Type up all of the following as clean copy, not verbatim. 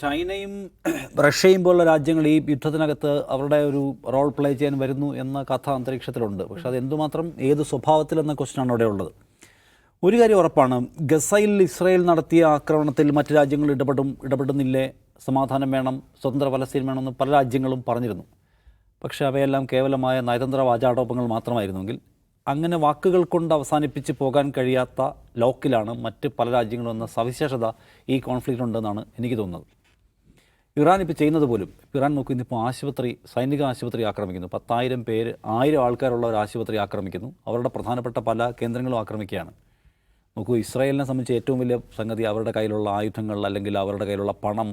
ചൈനയും റഷ്യയും പോലുള്ള രാജ്യങ്ങൾ ഈ യുദ്ധത്തിനകത്ത് അവരുടെ ഒരു റോൾ പ്ലേ ചെയ്യാൻ വരുന്നു എന്ന കഥ അന്തരീക്ഷത്തിലുണ്ട്. പക്ഷെ അത് എന്തുമാത്രം ഏത് സ്വഭാവത്തിലെന്ന ക്വസ്റ്റ്യനാണ് അവിടെ ഉള്ളത്. ഒരു കാര്യം ഉറപ്പാണ്, ഗസയിൽ ഇസ്രായേൽ നടത്തിയ ആക്രമണത്തിൽ മറ്റ് രാജ്യങ്ങൾ ഇടപെടുന്നില്ലേ, സമാധാനം വേണം, സ്വതന്ത്ര പലസ്തീൻ വേണമെന്ന് പല രാജ്യങ്ങളും പറഞ്ഞിരുന്നു. പക്ഷേ അവയെല്ലാം കേവലമായ നയതന്ത്ര വാചാടോപങ്ങൾ മാത്രമായിരുന്നെങ്കിൽ അങ്ങനെ വാക്കുകൾ കൊണ്ട് അവസാനിപ്പിച്ച് പോകാൻ കഴിയാത്ത ലോക്കിലാണ് മറ്റ് പല രാജ്യങ്ങളും എന്ന സവിശേഷത ഈ കോൺഫ്ലിക്റ്റിലുണ്ടെന്നാണ് എനിക്ക് തോന്നുന്നത്. ഇറാൻ ഇപ്പോൾ ചെയ്യുന്നത് പോലും, ഇറാൻ നോക്കൂ, ഇന്നിപ്പോൾ സൈനിക ആശുപത്രി ആക്രമിക്കുന്നു. 10,000 പേര്, 1000 ആൾക്കാരുള്ള ഒരു ആശുപത്രി ആക്രമിക്കുന്നു. അവരുടെ പ്രധാനപ്പെട്ട പല കേന്ദ്രങ്ങളും ആക്രമിക്കുകയാണ്. നോക്കൂ, ഇസ്രായേലിനെ സംബന്ധിച്ച് ഏറ്റവും വലിയ സംഗതി അവരുടെ കയ്യിലുള്ള ആയുധങ്ങൾ, അല്ലെങ്കിൽ അവരുടെ കയ്യിലുള്ള പണം,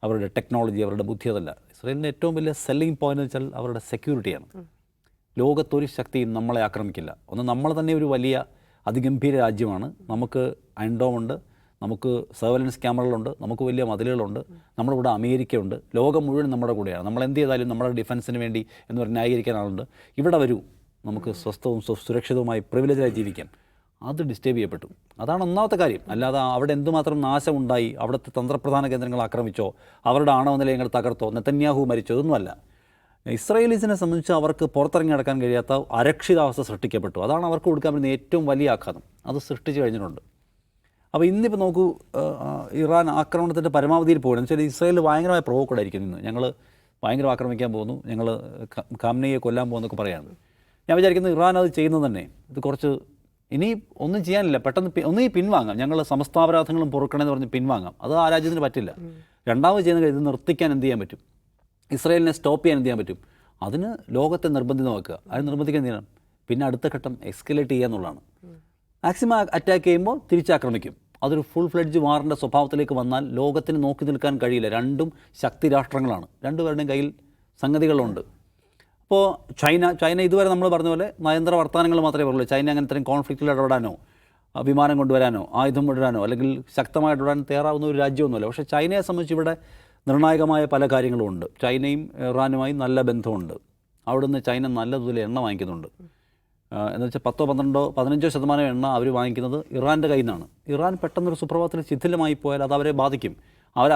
അവരുടെ ടെക്നോളജി, അവരുടെ ബുദ്ധി. അതല്ല. ഇസ്രായേലിൻ്റെ ഏറ്റവും വലിയ സെല്ലിംഗ് പോയിന്റ് എന്ന് വെച്ചാൽ അവരുടെ സെക്യൂരിറ്റിയാണ്. ലോകത്തൊരു ശക്തിയും നമ്മളെ ആക്രമിക്കില്ല. നമ്മൾ തന്നെ ഒരു വലിയ അതിഗംഭീര രാജ്യമാണ്. നമുക്ക് അയൺഡോമുണ്ട്, നമുക്ക് സർവൈലൻസ് ക്യാമറകളുണ്ട്, നമുക്ക് വലിയ മതിലുകളുണ്ട്, നമ്മുടെ കൂടെ അമേരിക്കയുണ്ട്, ലോകം മുഴുവൻ നമ്മുടെ കൂടെയാണ്. നമ്മൾ എന്ത് ചെയ്താലും നമ്മുടെ ഡിഫൻസിന് വേണ്ടി എന്ന് പറഞ്ഞ് ന്യായീകരിക്കാൻ ആളുണ്ട്. ഇവിടെ വരൂ, നമുക്ക് സ്വസ്ഥവും സുരക്ഷിതവുമായി പ്രിവിലേജായി ജീവിക്കാം. അത് ഡിസ്റ്റേബ് ചെയ്യപ്പെട്ടു. അതാണ് ഒന്നാമത്തെ കാര്യം. അല്ലാതെ അവിടെ എന്തുമാത്രം നാശമുണ്ടായി, അവിടുത്തെ തന്ത്രപ്രധാന കേന്ദ്രങ്ങൾ ആക്രമിച്ചോ, അവരുടെ ആണവ നിലയങ്ങൾ തകർത്തോ, നെതന്യാഹു മരിച്ചോ, ഇതൊന്നുമല്ല. ഇസ്രായേലീസിനെ സംബന്ധിച്ച് അവർക്ക് പുറത്തിറങ്ങി നടക്കാൻ കഴിയാത്ത അരക്ഷിതാവസ്ഥ സൃഷ്ടിക്കപ്പെട്ടു. അതാണ് അവർക്ക് കൊടുക്കാൻ പറ്റുന്ന ഏറ്റവും വലിയ ആഘാതം. അത് സൃഷ്ടിച്ചു കഴിഞ്ഞിട്ടുണ്ട്. അപ്പോൾ ഇന്നിപ്പോൾ നോക്കൂ, ഇറാൻ ആക്രമണത്തിൻ്റെ പരമാവധിയിൽ പോകണം എന്ന് വെച്ചാൽ ഇസ്രായേൽ ഭയങ്കരമായ പ്രൊവോക്കഡായിരിക്കും. ഇന്ന് ഞങ്ങൾ ഭയങ്കര ആക്രമിക്കാൻ പോകുന്നു, ഞങ്ങൾ ഖാംനെയെ കൊല്ലാൻ പോകുന്നൊക്കെ പറയാണ്. ഞാൻ വിചാരിക്കുന്നത് ഇറാൻ അത് ചെയ്യുന്നത് തന്നെ ഇത് കുറച്ച് ഇനി ഒന്നും ചെയ്യാനില്ല, പെട്ടെന്ന് ഒന്നീ പിൻവാങ്ങാം, ഞങ്ങൾ സമസ്താപരാധങ്ങളും പൊറുക്കണമെന്ന് പറഞ്ഞ് പിൻവാങ്ങാം. അത് ആ രാജ്യത്തിന് പറ്റില്ല. രണ്ടാമത് ചെയ്യുന്ന ഇത് നിർത്തിക്കാൻ എന്ത് ചെയ്യാൻ പറ്റും? ഇസ്രായേലിനെ സ്റ്റോപ്പ് ചെയ്യാൻ എന്ത് ചെയ്യാൻ പറ്റും? അതിന് ലോകത്തെ നിർബന്ധിതമാക്കുക. അതിന് നിർബന്ധിക്കാൻ എന്ത് ചെയ്യണം? പിന്നെ അടുത്ത ഘട്ടം എസ്കലേറ്റ് ചെയ്യുക എന്നുള്ളതാണ്. മാക്സിമം അറ്റാക്ക് ചെയ്യുമ്പോൾ തിരിച്ചാക്രമിക്കും. അതൊരു ഫുൾ ഫ്ലെഡ്ജ് വാറിൻ്റെ സ്വഭാവത്തിലേക്ക് വന്നാൽ ലോകത്തിന് നോക്കി നിൽക്കാൻ കഴിയില്ല. രണ്ടും ശക്തി രാഷ്ട്രങ്ങളാണ്. രണ്ടുപേരുടെയും കയ്യിൽ സംഗതികളുണ്ട്. അപ്പോൾ ചൈന ഇതുവരെ നമ്മൾ പറഞ്ഞ പോലെ നയതന്ത്ര വർത്തമാനങ്ങൾ മാത്രമേ പറയുള്ളൂ. ചൈന അങ്ങനെ ഇത്രയും കോൺഫ്ലിക്റ്റിൽ ഇടപെടാനോ, വിമാനം കൊണ്ടുവരാനോ, ആയുധം കൊണ്ടുവരാനോ, അല്ലെങ്കിൽ ശക്തമായിട്ട് ഇടാൻ തയ്യാറാവുന്ന ഒരു രാജ്യമൊന്നുമല്ല. പക്ഷേ ചൈനയെ സംബന്ധിച്ച് ഇവിടെ നിർണായകമായ പല കാര്യങ്ങളുമുണ്ട്. ചൈനയും ഇറാനുമായി നല്ല ബന്ധമുണ്ട്. അവിടുന്ന് ചൈന നല്ല തോതിൽ എണ്ണ വാങ്ങിക്കുന്നുണ്ട്. എന്ന് വെച്ചാൽ 10-15% എണ്ണ അവർ വാങ്ങിക്കുന്നത് ഇറാൻ്റെ കയ്യിൽ നിന്നാണ്. ഇറാൻ പെട്ടെന്നൊരു സുപ്രഭാതത്തിൽ ശിഥിലമായി പോയാൽ അത് അവരെ ബാധിക്കും.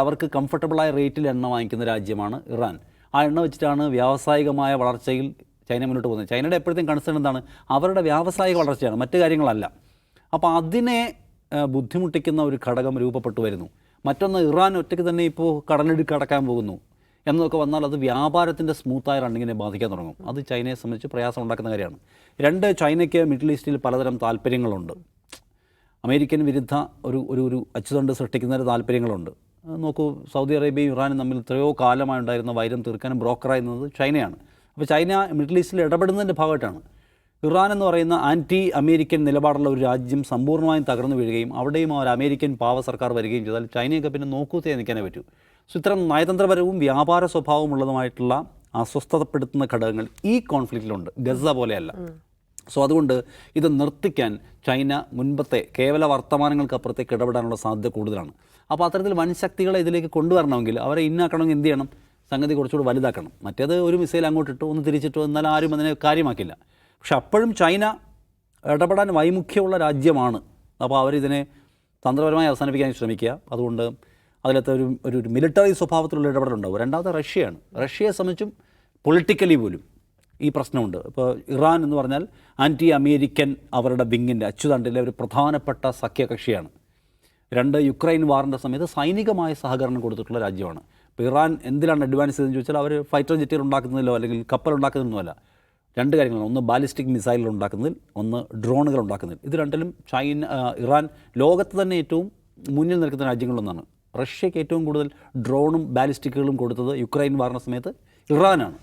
അവർക്ക് കംഫർട്ടബിളായ റേറ്റിൽ എണ്ണ വാങ്ങിക്കുന്ന രാജ്യമാണ് ഇറാൻ. ആ എണ്ണ വെച്ചിട്ടാണ് വ്യാവസായികമായ വളർച്ചയിൽ ചൈന മുന്നോട്ട് പോകുന്നത്. ചൈനയുടെ എപ്പോഴത്തേക്കും കൺസേൺ എന്താണ്? അവരുടെ വ്യാവസായിക വളർച്ചയാണ്, മറ്റു കാര്യങ്ങളല്ല. അപ്പോൾ അതിനെ ബുദ്ധിമുട്ടിക്കുന്ന ഒരു ഘടകം രൂപപ്പെട്ടു വരുന്നു. മറ്റൊന്ന്, ഇറാൻ ഒറ്റയ്ക്ക് തന്നെ ഇപ്പോൾ കടലിടുക്ക് കടക്കാൻ പോകുന്നു എന്നൊക്കെ വന്നാൽ അത് വ്യാപാരത്തിൻ്റെ സ്മൂത്തായ റണ്ണിങ്ങിനെ ബാധിക്കാൻ തുടങ്ങും. അത് ചൈനയെ സംബന്ധിച്ച് പ്രയാസം ഉണ്ടാക്കുന്ന കാര്യമാണ്. രണ്ട്, ചൈനയ്ക്ക് മിഡിൽ ഈസ്റ്റിൽ പലതരം താല്പര്യങ്ങളുണ്ട്. അമേരിക്കൻ വിരുദ്ധ ഒരു അച്ചുതണ്ട് സൃഷ്ടിക്കുന്നതിന് താല്പര്യങ്ങളുണ്ട്. നോക്കൂ, സൗദി അറേബ്യയും ഇറാനും തമ്മിൽ എത്രയോ കാലമായി ഉണ്ടായിരുന്ന വൈരം തീർക്കാനും ബ്രോക്കറായിരുന്നത് ചൈനയാണ്. അപ്പോൾ ചൈന മിഡിൽ ഈസ്റ്റിൽ ഇടപെടുന്നതിൻ്റെ ഭാഗമായിട്ടാണ്. ഇറാൻ എന്ന് പറയുന്ന ആൻറ്റി അമേരിക്കൻ നിലപാടുള്ള ഒരു രാജ്യം സമ്പൂർണ്ണമായും തകർന്നു വീഴുകയും അവിടെയും ഒരു അമേരിക്കൻ പാവ സർക്കാർ വരികയും ചെയ്താൽ ചൈനയൊക്കെ പിന്നെ നോക്കൂത്തേ നിൽക്കാനേ പറ്റൂ. സോ ഇത്തരം നയതന്ത്രപരവും വ്യാപാര സ്വഭാവമുള്ളതുമായിട്ടുള്ള അസ്വസ്ഥതപ്പെടുത്തുന്ന ഘടകങ്ങൾ ഈ കോൺഫ്ലിക്റ്റിലുണ്ട്. ഗസ പോലെയല്ല. സോ അതുകൊണ്ട് ഇത് നിർത്തിക്കാൻ ചൈന മുൻപത്തെ കേവല വർത്തമാനങ്ങൾക്കപ്പുറത്തേക്ക് ഇടപെടാനുള്ള സാധ്യത കൂടുതലാണ്. അപ്പോൾ അത്തരത്തിൽ വൻ ശക്തികളെ ഇതിലേക്ക് കൊണ്ടുവരണമെങ്കിൽ, അവരെ ഇന്നാക്കണമെങ്കിൽ എന്ത് ചെയ്യണം? സംഗതി കുറച്ചുകൂടി വലുതാക്കണം. മറ്റേത് ഒരു മിസൈൽ അങ്ങോട്ടിട്ടോ ഒന്ന് തിരിച്ചിട്ടോ എന്നാൽ ആരും അതിനെ കാര്യമാക്കില്ല. പക്ഷെ അപ്പോഴും ചൈന ഇടപെടാൻ വൈമുഖ്യമുള്ള രാജ്യമാണ്. അപ്പോൾ അവരിതിനെ തന്ത്രപരമായി അവസാനിപ്പിക്കാൻ ശ്രമിക്കുക. അതുകൊണ്ട് അതിലത്തെ ഒരു മിലിറ്ററി സ്വഭാവത്തിലുള്ള ഇടപെടലുണ്ടാവും. രണ്ടാമത്തെ റഷ്യയാണ്. റഷ്യയെ സംബന്ധിച്ചും പൊളിറ്റിക്കലി പോലും ഈ പ്രശ്നമുണ്ട്. ഇപ്പോൾ ഇറാൻ എന്ന് പറഞ്ഞാൽ ആൻറ്റി അമേരിക്കൻ അവരുടെ വിങ്ങിൻ്റെ അച്ചുതണ്ടിലെ ഒരു പ്രധാനപ്പെട്ട സഖ്യകക്ഷിയാണ്. രണ്ട്, യുക്രൈൻ വാറിൻ്റെ സമയത്ത് സൈനികമായ സഹകരണം കൊടുത്തിട്ടുള്ള രാജ്യമാണ്. ഇപ്പോൾ ഇറാൻ എന്തിലാണ് അഡ്വാൻസ് ചെയ്തതെന്ന് ചോദിച്ചാൽ അവർ ഫൈറ്റർ ജെറ്റുകൾ ഉണ്ടാക്കുന്നതിലോ അല്ലെങ്കിൽ കപ്പൽ ഉണ്ടാക്കുന്നതിനൊന്നുമല്ല. രണ്ട് കാര്യങ്ങളാണ്. ഒന്ന് ബാലിസ്റ്റിക് മിസൈലുകൾ ഉണ്ടാക്കുന്നതിൽ, ഒന്ന് ഡ്രോണുകൾ ഉണ്ടാക്കുന്നതിൽ. ഇത് രണ്ടിലും ഇറാൻ ലോകത്ത് തന്നെ ഏറ്റവും മുന്നിൽ നിൽക്കുന്ന രാജ്യങ്ങളൊന്നാണ്. റഷ്യയ്ക്ക് ഏറ്റവും കൂടുതൽ ഡ്രോണും ബാലിസ്റ്റിക്കുകളും കൊടുത്തത് യുക്രൈൻ വാറിൻ്റെ സമയത്ത് ഇറാനാണ്.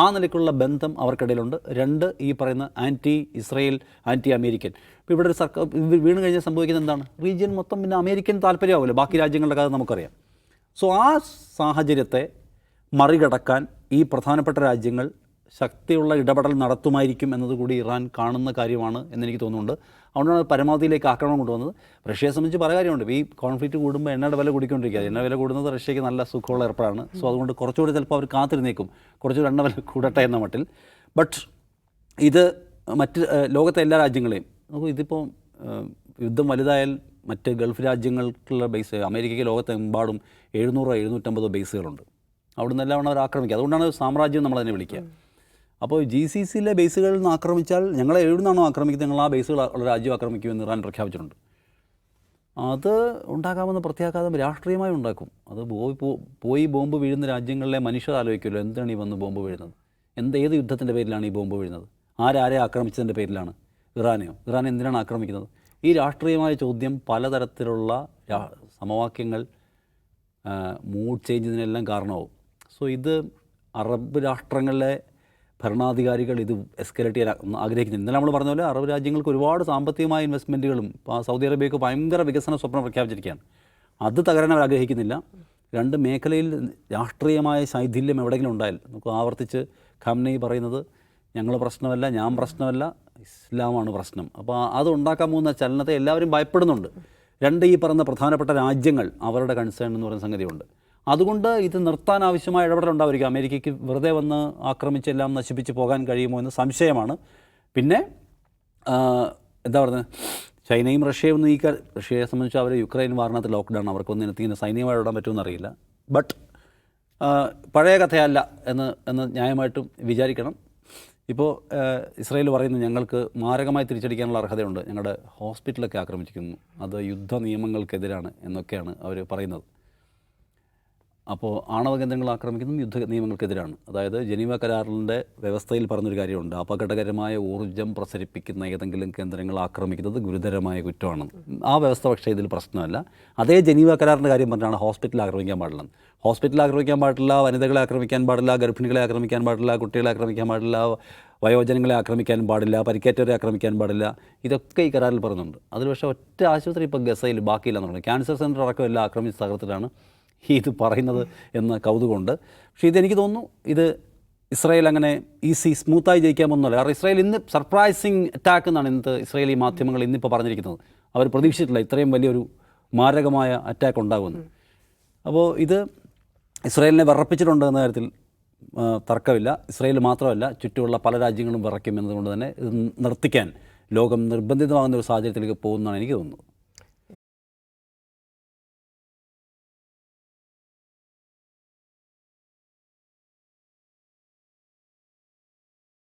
ആ നിലയ്ക്കുള്ള ബന്ധം അവർക്കിടയിലുണ്ട്. രണ്ട്, ഈ പറയുന്ന ആൻറ്റി ഇസ്രായേൽ, ആൻറ്റി അമേരിക്കൻ. ഇപ്പോൾ ഇവിടെ ഒരു സർക്കാർ വീണ് കഴിഞ്ഞാൽ സംഭവിക്കുന്നത് എന്താണ്? റീജിയൻ മൊത്തം പിന്നെ അമേരിക്കൻ താല്പര്യമാവില്ല. ബാക്കി രാജ്യങ്ങളുടെ കാര്യം നമുക്കറിയാം. സോ ആ സാഹചര്യത്തെ മറികടക്കാൻ ഈ പ്രധാനപ്പെട്ട രാജ്യങ്ങൾ ശക്തിയുള്ള ഇടപെടൽ നടത്തുമായിരിക്കും എന്നതുകൂടി ഇറാൻ കാണുന്ന കാര്യമാണ് എന്നെനിക്ക് തോന്നുന്നുണ്ട്. അതുകൊണ്ടാണ് പരമാവധിയിലേക്ക് ആക്രമണം കൊണ്ടുവന്നത്. റഷ്യയെ സംബന്ധിച്ച് പല കാര്യമുണ്ട്. ഈ കോൺഫ്ലിക്റ്റ് കൂടുമ്പോൾ എണ്ണയുടെ വില കൂടിക്കൊണ്ടിരിക്കുക. എണ്ണ വില കൂടുന്നത് റഷ്യയ്ക്ക് നല്ല സുഖമുള്ള ഏർപ്പാടാണ്. സോ അതുകൊണ്ട് കുറച്ചുകൂടി ചിലപ്പോൾ അവർ കാത്തിരുന്നേക്കും, കുറച്ചുകൂടി എണ്ണ വില കൂടട്ടെ എന്ന മട്ടിൽ. ബട്ട് ഇത് മറ്റ് ലോകത്തെ എല്ലാ രാജ്യങ്ങളെയും നോക്കൂ, ഇതിപ്പോൾ യുദ്ധം വലുതായാൽ മറ്റ് ഗൾഫ് രാജ്യങ്ങൾക്കുള്ള ബേസ് അമേരിക്കയ്ക്ക് ലോകത്തെമ്പാടും 700-750 ബേസുകളുണ്ട്. അവിടെ നിന്നെല്ലാം അവർ ആക്രമിക്കുക. അതുകൊണ്ടാണ് സാമ്രാജ്യം നമ്മളതിനെ വിളിക്കുക. അപ്പോൾ GCCയിലെ ബേസുകളിൽ നിന്ന് ആക്രമിച്ചാൽ ഞങ്ങളെ എവിടുന്നാണോ ആക്രമിക്കുന്നത് ഞങ്ങൾ ആ ബേസുകൾ രാജ്യം ആക്രമിക്കുമെന്ന് ഇറാൻ പ്രഖ്യാപിച്ചിട്ടുണ്ട്. അത് ഉണ്ടാകാമെന്ന പ്രത്യാഘാതം രാഷ്ട്രീയമായി ഉണ്ടാക്കും. അത് പോയി ബോംബ് വീഴുന്ന രാജ്യങ്ങളിലെ മനുഷ്യർ ആലോചിക്കുമല്ലോ, എന്താണ് ഈ വന്ന് ബോംബ് വീഴുന്നത്, ഏത് യുദ്ധത്തിൻ്റെ പേരിലാണ് ഈ ബോംബ് വീഴുന്നത്, ആരെ ആക്രമിച്ചതിൻ്റെ പേരിലാണ്, ഇറാൻ എന്തിനാണ് ആക്രമിക്കുന്നത്? ഈ രാഷ്ട്രീയമായ ചോദ്യം പലതരത്തിലുള്ള സമവാക്യങ്ങൾ മൂഡ് ചേഞ്ചിനെല്ലാം കാരണമാവും. സോ ഇത് അറബ് രാഷ്ട്രങ്ങളിലെ ഭരണാധികാരികൾ ഇത് എസ്കലേറ്റ് ചെയ്യാൻ ആഗ്രഹിക്കുന്നു. ഇന്നലെ നമ്മൾ പറഞ്ഞ പോലെ അറബ് രാജ്യങ്ങൾക്ക് ഒരുപാട് സാമ്പത്തികമായ ഇൻവെസ്റ്റ്മെൻറ്റുകളും സൗദി അറേബ്യക്ക് ഭയങ്കര വികസന സ്വപ്നം പ്രഖ്യാപിച്ചിരിക്കുകയാണ്. അത് തകരാൻ അവർ ആഗ്രഹിക്കുന്നില്ല. രണ്ട് മേഖലയിൽ രാഷ്ട്രീയമായ ശൈഥില്യം എവിടെയെങ്കിലും ഉണ്ടായാൽ നമുക്ക് ആവർത്തിച്ച് ഖാംനെയി പറയുന്നത് ഞങ്ങൾ പ്രശ്നമല്ല, ഞാൻ പ്രശ്നമല്ല, ഇസ്ലാമാണ് പ്രശ്നം. അപ്പോൾ അത് ഉണ്ടാക്കാൻ പോകുന്ന ചലനത്തെ എല്ലാവരും ഭയപ്പെടുന്നുണ്ട്. ഈ പറഞ്ഞ പ്രധാനപ്പെട്ട രാജ്യങ്ങൾ അവരുടെ കൺസേൺ എന്ന് പറയുന്ന സംഗതിയുണ്ട്. അതുകൊണ്ട് ഇത് നിർത്താൻ ആവശ്യമായ ഇടപെടലുണ്ടായിരിക്കും. അമേരിക്കയ്ക്ക് വെറുതെ വന്ന് ആക്രമിച്ചെല്ലാം നശിപ്പിച്ച് പോകാൻ കഴിയുമോ എന്ന് സംശയമാണ്. പിന്നെ എന്താ പറയുന്നത്, ചൈനയും റഷ്യയും റഷ്യയെ സംബന്ധിച്ച് അവർ യുക്രൈൻ വാറിനകത്ത് ലോക്ക്ഡൗൺ, അവർക്കൊന്നും ഇങ്ങനെ സൈന്യമായി ഇടാൻ പറ്റുമെന്ന് അറിയില്ല. ബട്ട് പഴയ കഥയല്ല എന്ന് ന്യായമായിട്ടും വിചാരിക്കണം. ഇപ്പോൾ ഇസ്രായേൽ പറയുന്നു ഞങ്ങൾക്ക് മാരകമായി തിരിച്ചടിക്കാനുള്ള അർഹതയുണ്ട്, ഞങ്ങളുടെ ഹോസ്പിറ്റലൊക്കെ ആക്രമിച്ചിരിക്കുന്നു, അത് യുദ്ധ നിയമങ്ങൾക്കെതിരാണ് എന്നൊക്കെയാണ് അവർ പറയുന്നത്. അപ്പോൾ ആണവ കേന്ദ്രങ്ങൾ ആക്രമിക്കുന്നതും യുദ്ധ നിയമങ്ങൾക്കെതിരാണ്. അതായത് ജനീവ കരാറിൻ്റെ വ്യവസ്ഥയിൽ പറഞ്ഞൊരു കാര്യമുണ്ട്, അപകടകരമായ ഊർജ്ജം പ്രസരിപ്പിക്കുന്ന ഏതെങ്കിലും കേന്ദ്രങ്ങൾ ആക്രമിക്കുന്നത് ഗുരുതരമായ കുറ്റമാണ്. ആ വ്യവസ്ഥ പക്ഷേ ഇതിൽ പ്രശ്നമല്ല. അതേ ജനീവ കരാറിൻ്റെ കാര്യം പറഞ്ഞാണ് ഹോസ്പിറ്റൽ ആക്രമിക്കാൻ പാടില്ല. ഹോസ്പിറ്റൽ ആക്രമിക്കാൻ പാടില്ല, വനിതകളെ ആക്രമിക്കാൻ പാടില്ല, ഗർഭിണികളെ ആക്രമിക്കാൻ പാടില്ല, കുട്ടികളെ ആക്രമിക്കാൻ പാടില്ല, വയോജനങ്ങളെ ആക്രമിക്കാൻ പാടില്ല, പരിക്കേറ്റവരെ ആക്രമിക്കാൻ പാടില്ല. ഇതൊക്കെ ഈ കരാറിൽ പറയുന്നുണ്ട്. അതിൽ പക്ഷേ ഒറ്റ ആശുപത്രി ഇപ്പോൾ ഗസയിൽ ബാക്കിയില്ലെന്ന് പറഞ്ഞു. ക്യാൻസർ സെൻ്റർ അടക്കം എല്ലാം ആക്രമിച്ച തകർത്തിട്ടാണ് ഇത് പറയുന്നത് എന്ന കൗതുകമുണ്ട്. പക്ഷേ ഇതെനിക്ക് തോന്നുന്നു ഇത് ഇസ്രായേൽ അങ്ങനെ സ്മൂത്തായി ജയിക്കാമെന്നല്ല. കാരണം ഇസ്രായേൽ ഇന്ന് സർപ്രൈസിങ് അറ്റാക്ക് എന്നാണ് ഇന്നത്തെ ഇസ്രായേലി മാധ്യമങ്ങൾ ഇന്നിപ്പോൾ പറഞ്ഞിരിക്കുന്നത്. അവർ പ്രതീക്ഷിച്ചിട്ടില്ല ഇത്രയും വലിയൊരു മാരകമായ അറ്റാക്ക് ഉണ്ടാകുമെന്ന്. അപ്പോൾ ഇത് ഇസ്രായേലിനെ വിറപ്പിച്ചിട്ടുണ്ട് എന്ന കാര്യത്തിൽ തർക്കമില്ല. ഇസ്രായേൽ മാത്രമല്ല, ചുറ്റുമുള്ള പല രാജ്യങ്ങളും വിറയ്ക്കും എന്നതുകൊണ്ട് തന്നെ ഇത് നിർത്തിക്കാൻ ലോകം നിർബന്ധിതമാകുന്ന ഒരു സാഹചര്യത്തിലേക്ക് പോകുന്നതാണ് എനിക്ക് തോന്നുന്നത്.